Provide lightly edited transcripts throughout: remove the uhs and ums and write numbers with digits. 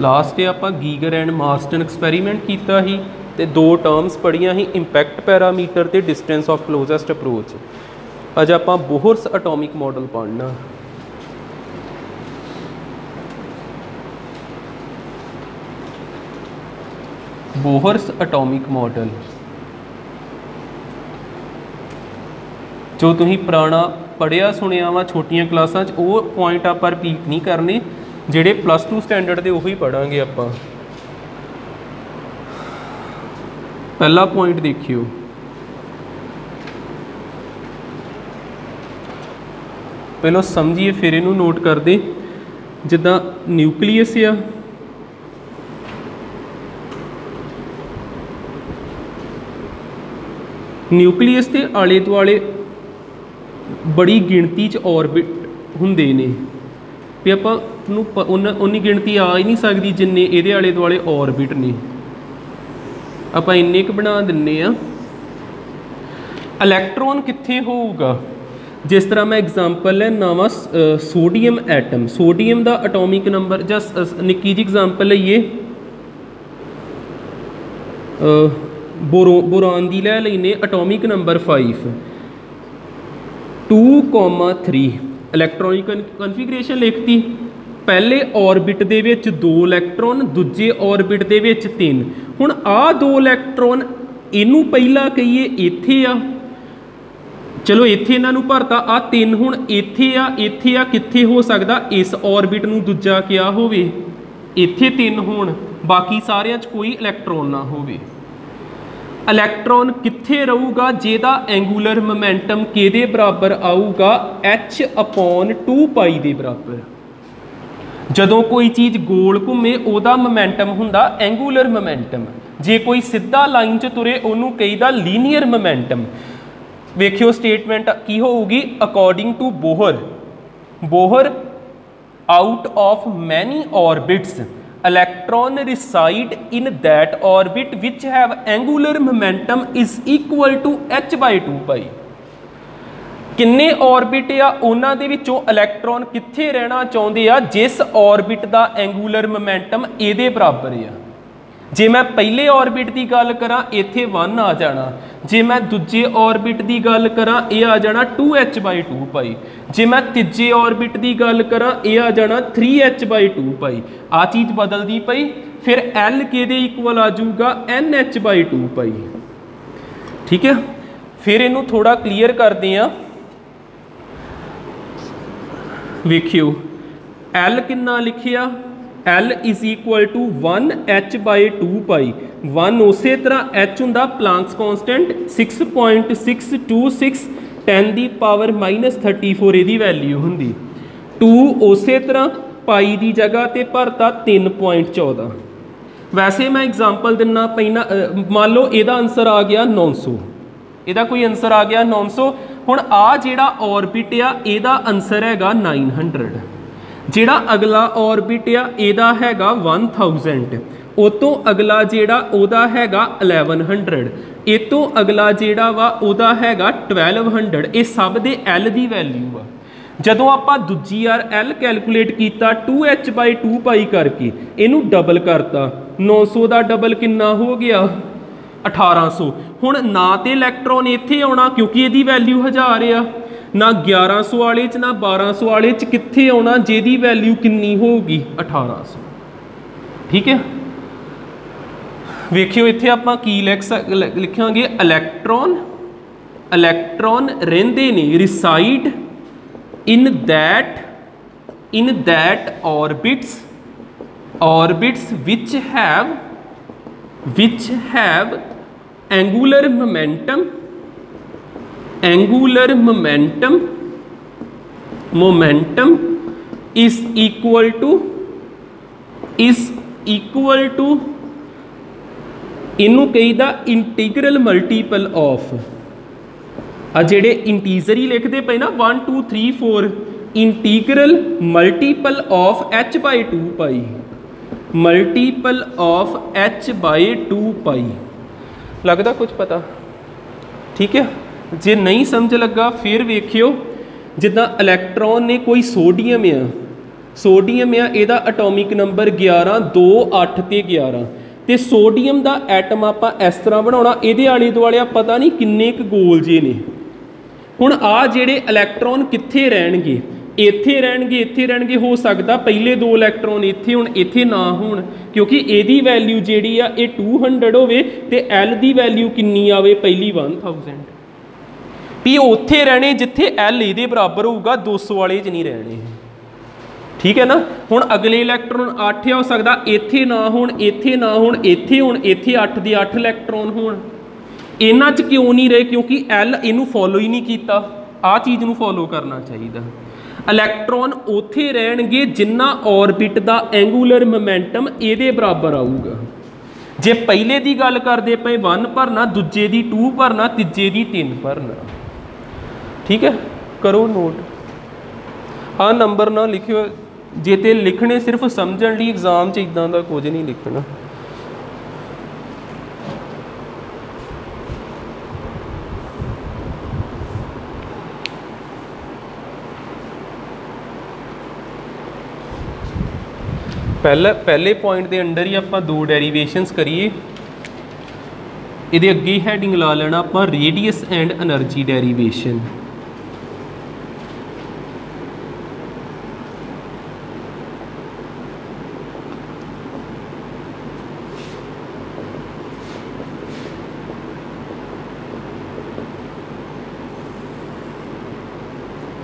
Last आपां Geiger and Marston experiment किया ही ते दो टर्म्स पढ़िया ही इंपैक्ट पैरामीटर ते डिस्टेंस ऑफ क्लोजेस्ट अप्रोच। अज आपां बोहर्स एटॉमिक मॉडल पढ़ना। बोहर्स एटॉमिक मॉडल जो तुसीं पुराना पढ़िया सुनिया वा छोटियां क्लासां च, वो पॉइंट आपां रिपीट नहीं करने, जिहड़े +2 स्टैंडर्ड दे उही पढ़ांगे आपां। पहला पॉइंट देखियो, पहलो समझिए फिर इनू नोट कर दे। जिद्दां न्यूक्लीयस आ, न्यूक्लीयस के आले दुआले बड़ी गिणती च ऑर्बिट हुंदे ने, भी आपां उन्नी गिणती आ ही नहीं सकती जिन्ने इहदे आले दुआले ऑर्बिट ने, आपां इन्ने क बना दिन्ने आ। इलैक्ट्रॉन कित्थे होऊगा? जिस तरह मैं एग्जाम्पल लैना वा सोडियम एटम, सोडियम का एटॉमिक नंबर जस्ट निक्की जी एग्जाम्पल लईए, बोरान की लै लैने एटॉमिक नंबर 5, 2,3 इलैक्ट्रॉनिक कन्फिगरेशन लिखती। पहले ऑर्बिट दे विच 2 इलैक्ट्रॉन, दूजे ऑर्बिट दे विच 3। हुण आ 2 इलैक्ट्रॉन इनू पहला कहिए इत्थे आ, चलो इत्थे इन्हां नूं भरता, आ 3 हुण इत्थे आ, कित्थे हो सकदा इस ऑर्बिट नूं दूजा क्या होवे, इत्थे 3 होण, बाकी सारियां च कोई इलैक्ट्रॉन ना होवे। इलैक्ट्रॉन कित्थे रहूगा जिहदा एंगूलर मोमेंटम किहदे बराबर आऊगा, h/2π दे बराबर। जदों कोई चीज़ गोल घूमे उहदा मोमेंटम हुंदा एंगूलर मोमेंटम, जे कोई सीधा लाइन च तुरे उहनूं कहीदा लीनियर मोमेंटम। वेखियो स्टेटमेंट की होगी, according to Bohr out of many orbits electron reside in that orbit which have angular momentum is equal to h/2π। किन्ने ऑर्बिट आ उन्हां दे विचों इलैक्ट्रॉन कित्थे रहना चाहुंदे आ जिस ऑर्बिट दा एंगूलर मोमेंटम इहदे बराबर आ। जे मैं पहले ऑर्बिट की गल करा इत्थे 1 आ जाना, जे मैं दूजे ऑर्बिट की गल करा यह आ जाना 2h/2π, जे मैं तीजे ऑर्बिट की गल करा यह आ जाना 3h/2π। आ चीज़ बदलती पई, फिर L किहदे इक्वल आ जाऊगा NH/2π। ठीक है, फिर इनू थोड़ा क्लीयर करते हैं। वेखियो L कितना लिखिया, L is equal to 1h/2π। 1 उस तरह H हुंदा प्लांक्स कॉन्स्टेंट 6.626 10⁻⁻34 इहदी वैल्यू हुंदी। 2 उस तरह पाई की जगह ते भरता 3.14। वैसे मैं एग्जाम्पल दिना पहला, मान लो इहदा आंसर आ गया 900, इहदा कोई आंसर आ गया 900। हुण आ जिहड़ा ऑर्बिट आ इहदा आंसर हैगा 900, जिहड़ा अगला ऑर्बिट आ इहदा हैगा 1000, उतों अगला जिहड़ा उहदा हैगा 1100, इतों अगला जिहड़ा वा उहदा हैगा 1200। ये सब दे L दी वैल्यू आ। जदों आपां दूजी यार L कैलकुलेट किया 2h/2π करके इनू डबल करता, 900 का डबल कितना हो गया 1800। हुण ना तो इलैक्ट्रॉन इत्थे आउणा क्योंकि इहदी वैल्यू 1000 आ, ना 1100 वाले च ना 1200 वाले च कित्थे आउणा जिहदी वैल्यू कितनी होगी 1800। ठीक है, वेखियो इत्थे आपां की लिखांगे, इलैक्ट्रॉन रहिंदे ने reside in that orbits which have angular momentum is equal to इनू कहीदा इंटीग्रल मल्टीपल ऑफ, आ जेड़े इंटीजर ही लिखते पे ना 1 2 3 4, integral multiple of h/2π, multiple of h/2π। लगता कुछ पता? ठीक है, जे नहीं समझ लगा फिर वेखियो, जिदा इलैक्ट्रॉन ने कोई सोडियम आ, सोडियम आ इहदा एटॉमिक नंबर 11 2 8 ते 11 तो सोडियम का एटम आप इस तरह बनाना ये आले दुआले पता नहीं किन्ने क गोल जे ने हुण आ जिहड़े इलैक्ट्रॉन कित्थे रहणगे इत्थे रहणगे हो सकता पहले 2 इलैक्ट्रॉन इत्थे होण इत्थे ना होण क्योंकि इहदी वैल्यू जिहड़ी आ ये 200 होवे ते एल दी वैल्यू किन्नी आवे पहली 1000 भी उत्थे रहने जिथे एल इहदे बराबर होऊगा 200 वाले च नहीं रहने ठीक है ना। हुण अगले इलैक्ट्रॉन 8 हो सकता इत्थे ना होण इत्थे ना होण इत्थे होण इत्थे 8 दे 8 इलैक्ट्रॉन होण इन्हां च क्यों नहीं रहे क्योंकि एल इनू फॉलो ही नहीं किया आ चीज़ नू फॉलो करना चाहिए। इलैक्ट्रॉन उत्थे रहणगे जिन्ना ऑर्बिट का एंगूलर मोमेंटम इहदे बराबर आऊगा जे पहले की गल करते पे 1 भरना दूजे की 2 भरना तीजे की 3 भरना ठीक है। करो नोट हाँ नंबर ना लिखियो जे ते लिखने सिर्फ समझण लई एग्जाम च इदां दा कुछ नहीं लिखना। पहले पॉइंट के अंडर ही आप 2 डेरीवेशनस करिए ये अगे हैडिंग ला लेना आप radius and energy derivation.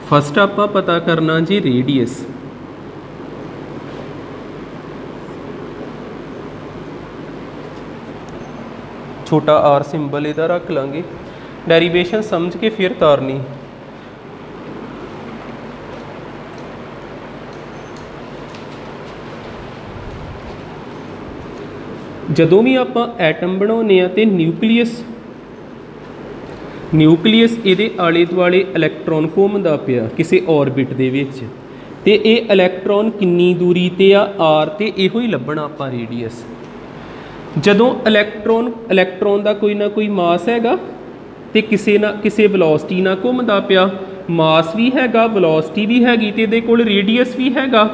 First आप पता करना जी रेडियस छोटा आर सिंबल इधर रख लांगे डेरीवेशन समझ के फिर तारनी। जदों भी आप एटम बनाने तो न्यूक्लीयस ये आले दुआले इलैक्ट्रॉन घूमता पिया किसी ऑर्बिट दे विच ते ये इलैक्ट्रॉन किन्नी दूरी ते आर ते इहो ही लभना आप रेडियस। जदों इलैक्ट्रॉन का कोई ना कोई मास हैगा ते किसी ना किसी वेलोसिटी ना घूमता पिया मास भी हैगा वेलोसिटी भी हैगी ते इहदे कोल रेडियस भी हैगा।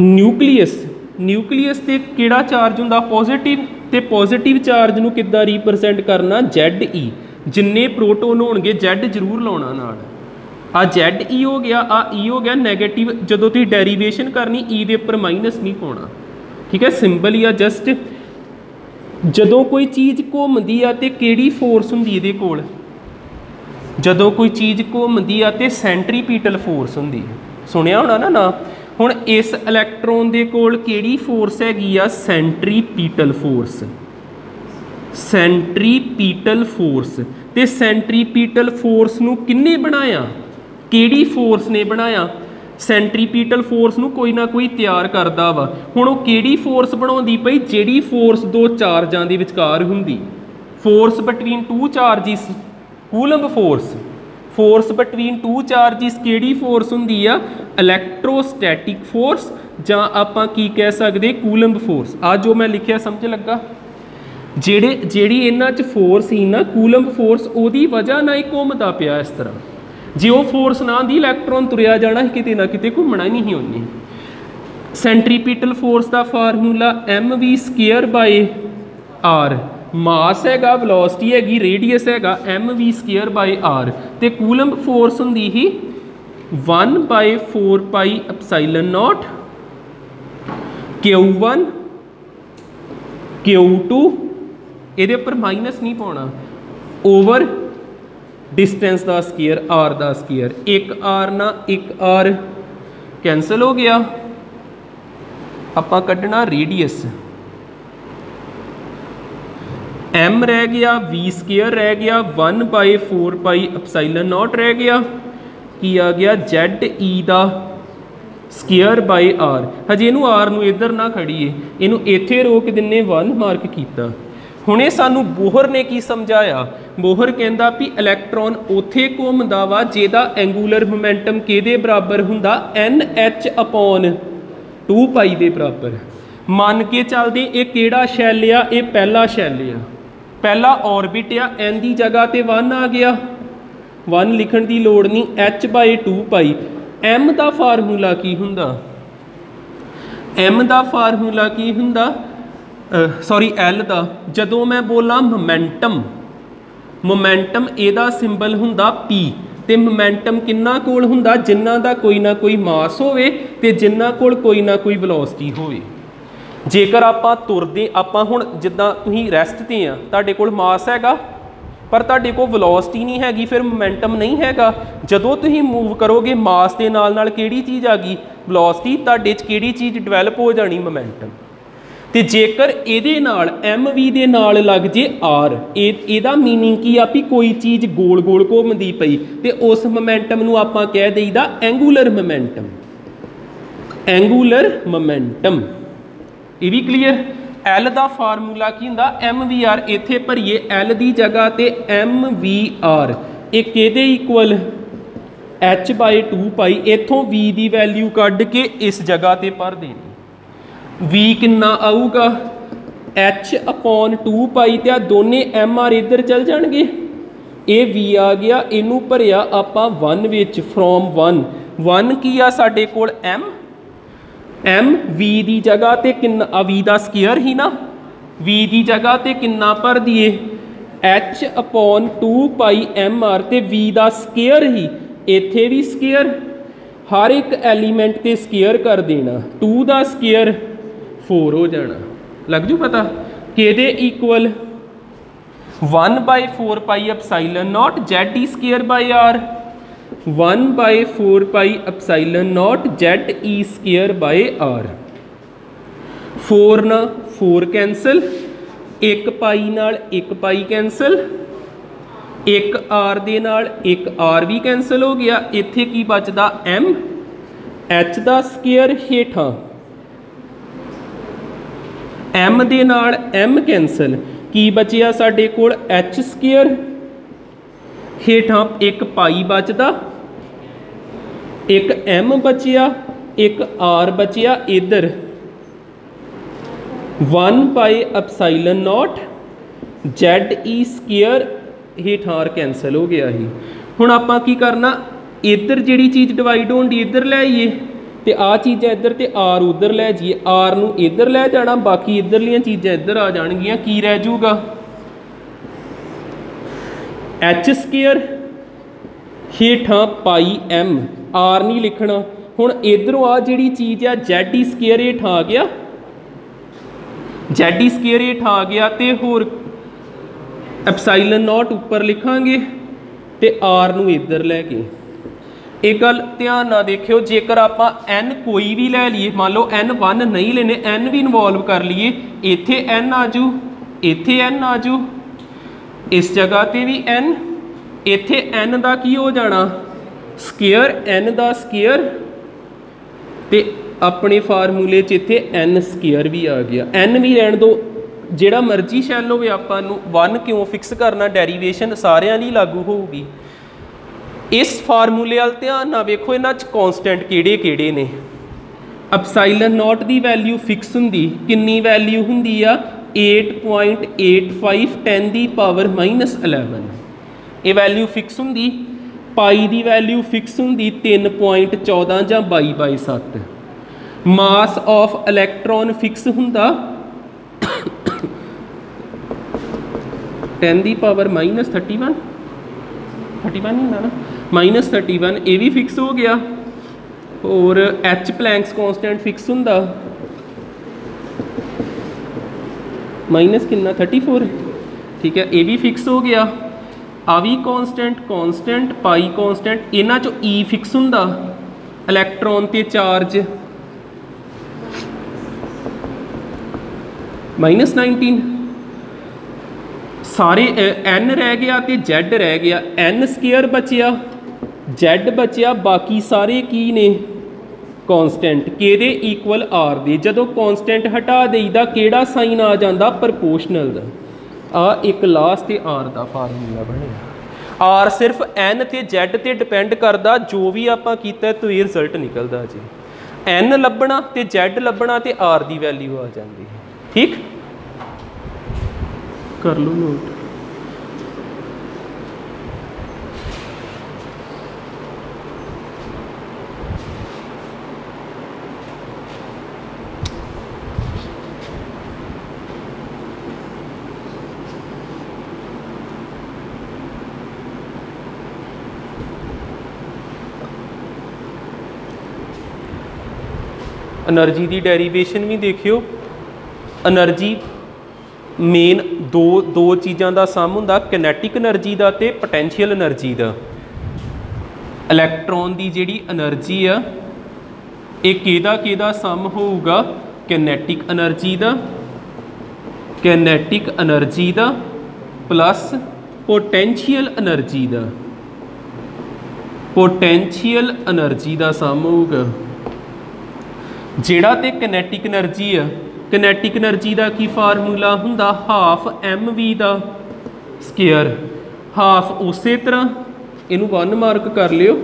न्यूक्लीयस ते किहड़ा चार्ज हुंदा पॉजिटिव ते पॉजिटिव चार्ज नूं किद्दां रिप्रजेंट करना ZE जिन्ने प्रोटोन होणगे Z जरूर लाउणा नाल आ ZE हो गया आ E हो गया नैगेटिव जदों तुसीं डेरीवेशन करनी E दे उपर माइनस नहीं पाउणा ठीक है सिंबल ही आ जस्ट। जदों कोई चीज़ घूमदी आ ते किहड़ी फोर्स हुंदी इहदे कोल जदों कोई चीज़ घूमदी आ ते सेंट्रीपीटल फोर्स हुंदी सुनिया होना ना हुण इस इलैक्ट्रॉन दे कोल किहड़ी फोर्स हैगी आ सेंट्रीपीटल फोर्स ते सेंट्रीपीटल फोर्स नूं किन्ने बनाया किहड़ी फोर्स ने बनाया सेंट्रीपीटल फोर्स नूं कोई ना कोई तैयार करता वा हुण वो किहड़ी फोर्स बनाउंदी पई जिहड़ी फोर्स 2 चार्जां दे विचकार हुंदी force between 2 charges coulomb force between 2 charges किहड़ी फोर्स हुंदी आ इलैक्ट्रोस्टैटिक फोर्स जां आपां की कह सकदे कूलंब फोर्स आ जो मैं लिखिया समझ लगा ਜਿਹੜੀ ਇਹਨਾਂ 'ਚ फोर्स ही ना कूलंब फोर्स ਉਹਦੀ वजह ਨਾਲ ਹੀ ਘੁੰਮਦਾ ਪਿਆ इस तरह जे वो फोर्स ना आंदी इलैक्ट्रॉन तुरिया जाना किते ना किते घूमना ही नहीं उन्हें। सेंट्रीपीटल फोर्स का फार्मूला mv²/r मास हैगा वेलोसिटी हैगी रेडियस हैगा mv²/r ते कूलंब फोर्स हुंदी ही 1/4πε0 Q1 Q2 ਇਹਦੇ ਉੱਪਰ माइनस नहीं पाना ओवर डिस्टेंस का स्केयर आर का स्केयर एक आर ना एक आर कैंसल हो गया आपां कढ़ना रेडियस एम रह गया v² रह गया 1/4πε0 रह गया की आ गया ZE का स्केयर/r हजे इनू आर नू इधर ना खड़ीए इनू इत्थे रोक दिने 1 मार्क किया। हुणे सानू बोहर ने की समझाया बोहर कहंदा भी इलैक्ट्रॉन उत्थे घूमदा वा जिहदा एंगूलर मोमेंटम किहदे बराबर हुंदा NH/2π दे बराबर मन के चलदे ये किहड़ा शैल आ ये पहला शैल आ पहला ऑर्बिट आ n की जगह ते 1 आ गया 1 लिखण की लोड़ नहीं H/2π m का फार्मूला की हुंदा एम का फार्मूला की हुंदा सॉरी एल का जदों मैं बोला मोमेंटम मोमेंटम एदा सिंबल हुंदा पी ते मोमेंटम किन्ना कोल हुंदा जिन्ना दा कोई ना कोई मास होवे ते जिन्ना कोल कोई ना कोई वेलोसिटी होवे। जेकर आपां तुरदे आपां हुण जिद्दां तुसीं रैस्ट ते आ तुहाडे कोल मास हैगा पर तुहाडे कोल वेलोसिटी नहीं हैगी फिर मोमेंटम नहीं हैगा। जदों तुसीं मूव करोगे मास दे नाल किहड़ी चीज़ आ गई वेलोसिटी तुहाडे च किहड़ी चीज़ डिवेलप हो जानी मोमेंटम। तो जेकर ये एम वी दे नाल लग जे आर एदा मीनिंग की आ भी कोई चीज़ गोल गोल घूमती पई तो उस मोमेंटम नूं आपां कह देईदा एंगूलर मोमेंटम। एंगूलर मोमेंटम ये भी क्लीयर। एल का फार्मूला की हुंदा एम वी आर इत्थे भरीए एल की जगह ते एम वी आर एक किहदे इक्वल एच बाय 2 पाई इत्थों वी की वैल्यू कढ़ के इस जगह ते भर देनी। वी किन्ना आऊगा एच अपॉन 2 पाई तो दोने एम आर इधर चल जाएंगे ये वी आ गया इनू भरिया आपां 1 विच फ्रॉम 1 की आ साडे कोल एम वी की जगह ते किन्ना वी का स्केयर ही ना वी की जगह ते किन्ना भर दिए एच अपॉन 2 पाई एम आर ते वी का स्केयर ही इत्थे भी स्केयर हर एक एलीमेंट ते स्केयर कर देना 2 का स्केयर 4 हो जाना। लग जू पता किहदे equal 1/4 pi epsilon naught Z E square by R 1/4 pi epsilon naught Z E square by R. 4 ना 4 कैंसल 1 पाई नाल 1 पाई कैंसल 1 आर दे नाल 1 आर भी कैंसल हो गया। इत्थे की बचदा एम एच का स्केयर हेठां एम दे नाल एम कैंसल की बचिया साडे कोल एच स्केयर हेठां 1 पाई बचदा 1 एम बचिया 1 आर बचिया इधर 1 पाई epsilon naught Z E square हेठां आर कैंसल हो गया ही। हुण आपां की करना इधर जिहड़ी चीज़ डिवाइड होंदी इधर लै आइए तो आ चीज़ां इधर तो आर उधर लै जाइए आर नूं इधर लै जाना बाकी इधरलियां चीज़ां इधर आ जाणगियां की रह जूगा एच स्केयर हेठां पाई एम आर नहीं लिखना। हुण इधरों आ जिहड़ी चीज़ आ जेड ई स्केयर हेठां आ गया जेड ई स्केयर हेठां आ गया तो होर एप्सिलॉन नॉट उपर लिखांगे तो आर नूं इधर लैके एक गल ध्यान ना देखियो जेकर आपां एन कोई भी लै लीए मान लो N1 नहीं लेने एन भी इन्वॉल्व कर लीए इत्थे एन आजू इत्थे एन आजू इस जगह ते भी एन इत्थे एन का की हो जाना स्केयर एन का स्केयर ते अपने फार्मूले च इत्थे एन स्केयर भी आ गया। एन भी रहन दो जिहड़ा मर्जी शैल होवे आपां नूं 1 क्यों फिक्स करना डेरीवेशन सारियां लई लागू होगी। इस फार्मूले वाल ध्यान ना वेखो इन्हां च कॉन्सटेंट किहड़े किहड़े ने। एप्सिलॉन नॉट की वैल्यू फिक्स हुंदी किन्नी वैल्यू हुंदी आ 8.85 10 की पावर -11 ये वैल्यू फिक्स हुंदी। पाई की वैल्यू फिक्स हुंदी 3.14 जां 22/7। मास ऑफ इलैक्ट्रॉन फिक्स हुंदा 10 की पावर -31 31 नहीं ना -31 ये भी फिक्स हो गया। और एच प्लैंक्स कॉन्स्टेंट फिक्स हुंदा माइनस कितना 34 ठीक है ये भी फिक्स हो गया। आ भी कॉन्स्टेंट पाई कॉन्स्टेंट इन्हां चों ई फिक्स हुंदा इलैक्ट्रॉन ते चार्ज -19 सारे एन रह गया तो जैड रह गया एन स्केयर बचिया जैड बचिया बाकी सारे की ने कॉन्स्टेंट किहदे इक्वल आर दे। जदों कॉन्स्टेंट हटा देईदा किहड़ा साइन आ जाता प्रपोर्शनल दा आ एक लास्ट ते आर का फार्मूला बनिया। आर सिर्फ एन ते जैड ते डिपेंड करता जो भी आपां कीता तो ये रिजल्ट निकलता जी। एन लभना ते जैड लभना ते आर की वैल्यू आ जाती है। ठीक कर लो नोट। एनर्जी की डेरीवेशन भी देखियो, एनर्जी मेन दो चीज़ों का सम हुंदा, किनेटिक एनर्जी का ते पोटेंशियल एनर्जी का। इलैक्ट्रॉन की जिहड़ी एनर्जी आ ये किहदा सम होऊगा, किनेटिक एनर्जी का, किनेटिक एनर्जी का प्लस पोटेंशियल एनर्जी का, पोटेंशियल एनर्जी का सम होगा। जिहड़ा ते किनेटिक एनर्जी है, किनेटिक एनर्जी का की फार्मूला हुंदा, हाफ mv का स्केयर, हाफ उस तरह इनू 1 मार्क कर लियो,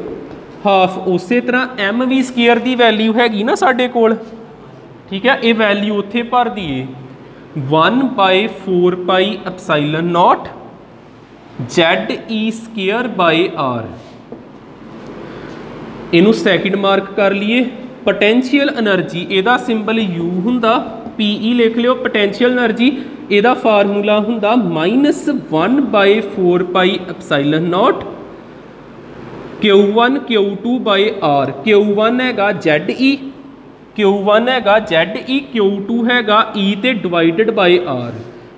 हाफ उस तरह mv स्केयर की वैल्यू हैगी ना साडे कोल, ठीक है, ये वैल्यू उत्थे भर दीए 1/4 pi epsilon naught ZE square by R। इनू सैकेंड मार्क कर लिए। पोटेंशियल एनर्जी इहदा सिंबल U हुंदा, PE लिख लियो, पोटेंशियल एनर्जी इहदा फार्मूला हुंदा -1/4 pi epsilon naught Q1 Q2 by R। Q1 हैगा ZE, Q1 हैगा ZE, Q2 हैगा E ते डिवाइडेड बाय R।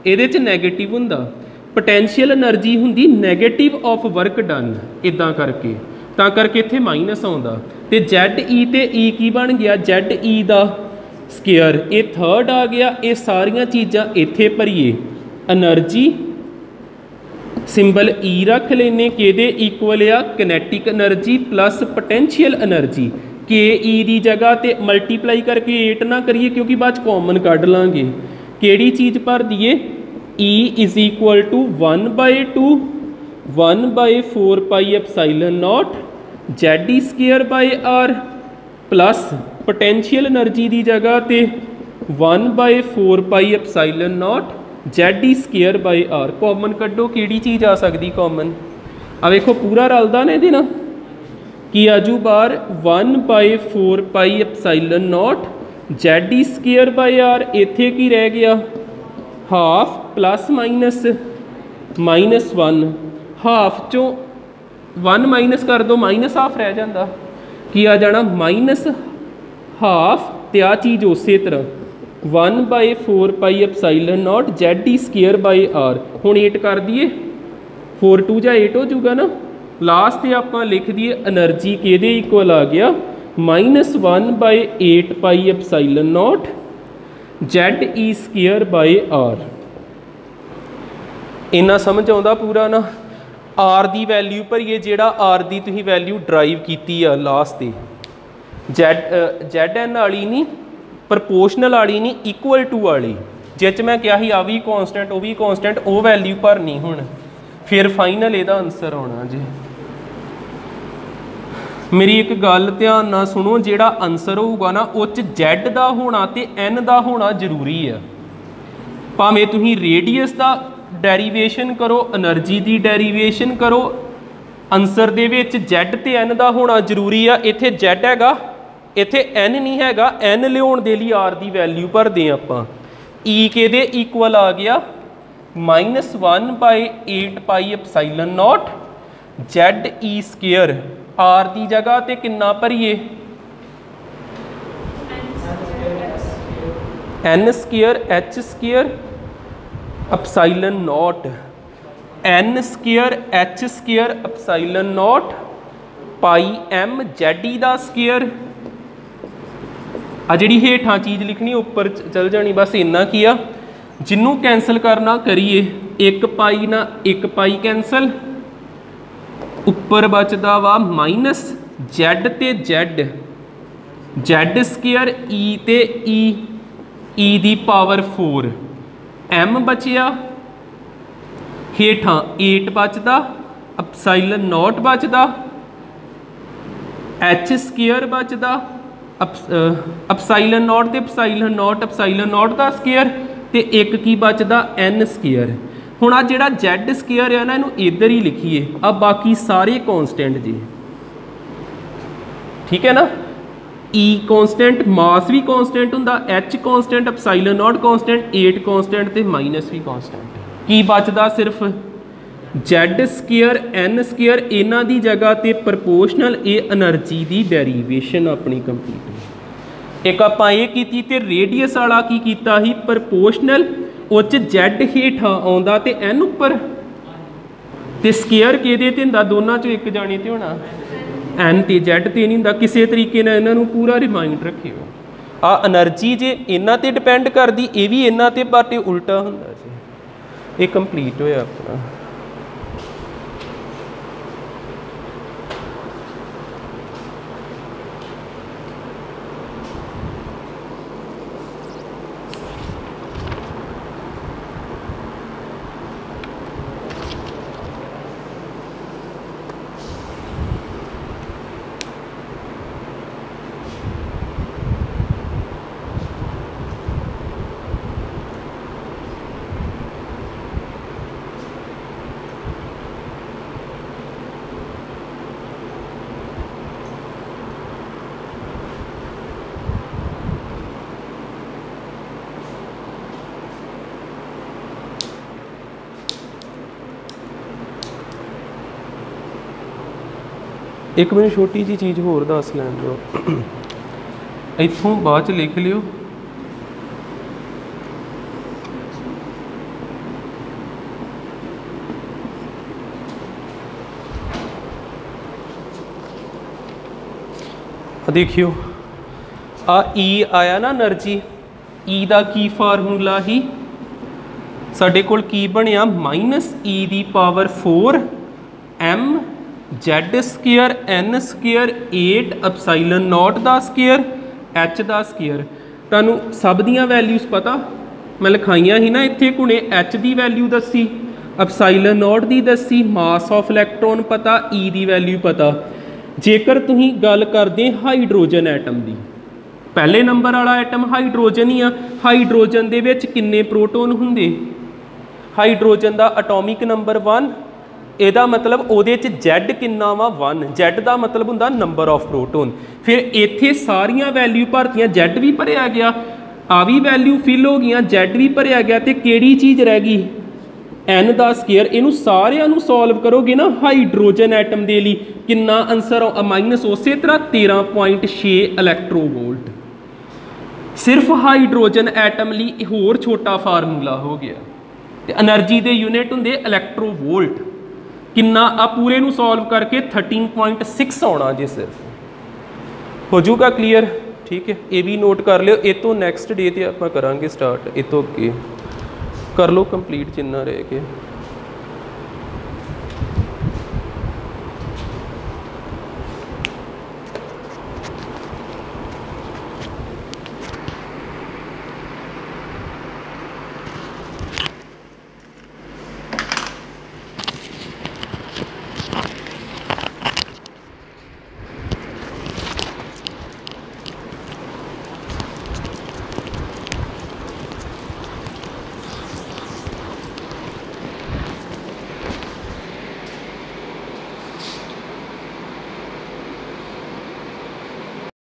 इहदे च नैगेटिव हुंदा, पोटेंशियल एनर्जी हुंदी नैगेटिव ऑफ वर्क डन, इदां करके तां करके इत्थे माइनस आउंदा, ते ZE ते E की बन गया, ZE दा स्केयर, ये थर्ड आ गया। ये सारियां चीज़ां इत्थे भरीए, एनर्जी सिंबल E रख लेने, किहदे इक्वल आ, kinetic energy plus potential energy. KE की जगह ते मल्टीप्लाई करके 8 ना करिए क्योंकि बाद कॉमन कढ़ लाँगे, किहड़ी चीज़ भर दीए, E is equal to 1/4 pi epsilon naught ZE square by R plus potential energy की जगह ते 1/4 pi epsilon naught ZE square by R। Common कड्डो, किहड़ी चीज़ आ सकती कॉमन, आ देखो पूरा रलदा ने ना, कि आजू बार 1/4 pi epsilon naught ZE square by R। इत्थे की रह गया, हाफ प्लस -1, हाफ चो 1 माइनस कर दो, माइनस हाफ रह जाता, कि आ जाना -हाफ, ते आ चीज़ उस तरह 1/4 pi epsilon naught ZE square by R। हुण 8 कर दिए, 4 2 जा 8 हो जाऊगा ना, लास्ट आप लिख दिए एनर्जी किहदे इक्वल आ गया, -1/8 पाई epsilon naught ZE square by R। इन्ना समझ आउंदा पूरा ना। R की वैल्यू भरीए, जिहड़ा R की तुसीं वैल्यू ड्राइव की लास्ट ते, ZN वाली नहीं, प्रपोर्शनल वाली नहीं, इक्वल टू वाली, जिस मैं क्या ही आ भी कॉन्सटेंट वो भी कॉन्सटेंट, वो वैल्यू भरनी हुण, फिर फाइनल इहदा आंसर आना जी। मेरी एक गल ध्यान नाल सुनो, जिहड़ा आंसर होगा ना उस Z का होना ते N का होना जरूरी है। भावें तुसीं रेडियस का डेरीवेशन करो, एनर्जी की डेरीवेशन करो, आंसर दे विच Z ते N का होना जरूरी है। इत्थे Z हैगा, इत्थे N नहीं हैगा, N लियाउण दे लई R की वैल्यू भरदे आपां। E किहदे इक्वल आ गया, -1/8 पाई epsilon naught ZE square. R की जगह ते किन्ना भरीए, N square H square epsilon not, N square H square epsilon not pi M ZE दा स्केयर। आ जिहड़ी हेठां चीज़ लिखनी उपर चल जानी, बस इन्ना की आ, जिन्नू कैंसल करना करिए, 1 पाई ना 1 पाई कैंसल, उपर बचदा वा माइनस Z ते Z स्केयर E ते E दी पावर 4, M बचिया, हेठां 8 बचदा, एप्सिलॉन नॉट बचदा, H स्केयर बचदा, एप्सिलॉन नॉट ते एप्सिलॉन नॉट का स्केयर, ते एक की बचदा N स्केयर। हुण आ जिहड़ा Z स्केयर है ना, इनू इधर ही लिखिए, अब बाकी सारे कॉन्सटेंट जी, ठीक है ना। E कॉन्सटेंट, मास भी कॉन्सटेंट हुंदा, H constant, epsilon not constant, 8 constant ते माइनस भी कॉन्सटेंट। की बचदा सिर्फ Z स्केयर N स्केयर, इन्हां दी जगह ते प्रपोर्शनल, ये एनर्जी की डेरीवेशन अपनी कंप्लीट। एक आपां ये कीती ते रेडियस वाला की कीता ही प्रपोर्शनल, उस Z हेठां आउंदा ते N उपर, ते स्केयर किहदे ते हुंदा, दोनों चों एक जाने ते होना N ते Z ते नहीं हुंदा। किसी तरीके नाल इन्हां नूं पूरा रिमाइंड रखियो। आ एनर्जी जे इन्हां ते डिपेंड करदी, ये भी इन्हां ते बाटे उल्टा हुंदा जी। ये कंप्लीट होया अपना। एक मैंने छोटी जी चीज़ होर दस लैन दो, इत्थों बाद च लिख लियो देखियो आ ई आया ना एनर्जी, ई दा की फार्मूला ही साडे कोल की बनिया -e⁴ m Z square N square 8 epsilon not दा स्केयर H दा स्केयर। तुहानूं सब दियां वैल्यूज़ पता, मैं लिखाइयां ही ना इत्थे हुणे, H दी वैल्यू दसी, एप्सिलॉन नॉट दी दसी, मास ऑफ इलैक्ट्रॉन पता, E दी वैल्यू पता। जेकर तुसीं गल करदे हाइड्रोजन एटम दी, पहले नंबर वाला एटम हाइड्रोजन ही आ। हाइड्रोजन दे विच किन्ने प्रोटोन हुंदे? हाइड्रोजन दा एटॉमिक नंबर 1, ਇਹਦਾ मतलब ਉਹਦੇ ਚ Z किन्ना वा 1, Z ਦਾ मतलब ਹੁੰਦਾ नंबर ऑफ प्रोटोन। फिर ਇੱਥੇ ਸਾਰੀਆਂ वैल्यू ਭਰਤੀਆਂ, Z भी भरिया गया, आ भी वैल्यू फिल हो गई, Z भी भरिया गया, तो ਕਿਹੜੀ चीज़ रह गई? N ਦਾ स्केयर। इनू सारिਆਂ ਨੂੰ सॉल्व करोगे ना हाइड्रोजन एटम के लिए किन्ना आंसर माइनस उसे तरह 13.6 इलैक्ट्रोवोल्ट। सिर्फ हाइड्रोजन एटम लिए होर छोटा फार्मूला हो गया। तो एनर्जी के यूनिट होंगे इलैक्ट्रोवोल्ट। किन्ना आ पूरे नू सॉल्व करके 13.6 आना जी सिर्फ। हो जूगा क्लीयर? ठीक है, ये भी नोट कर लियो। ये तो नैक्सट डे तो आप करांगे स्टार्ट, ये तो अगे कर लो कंप्लीट जिन्ना रह गया।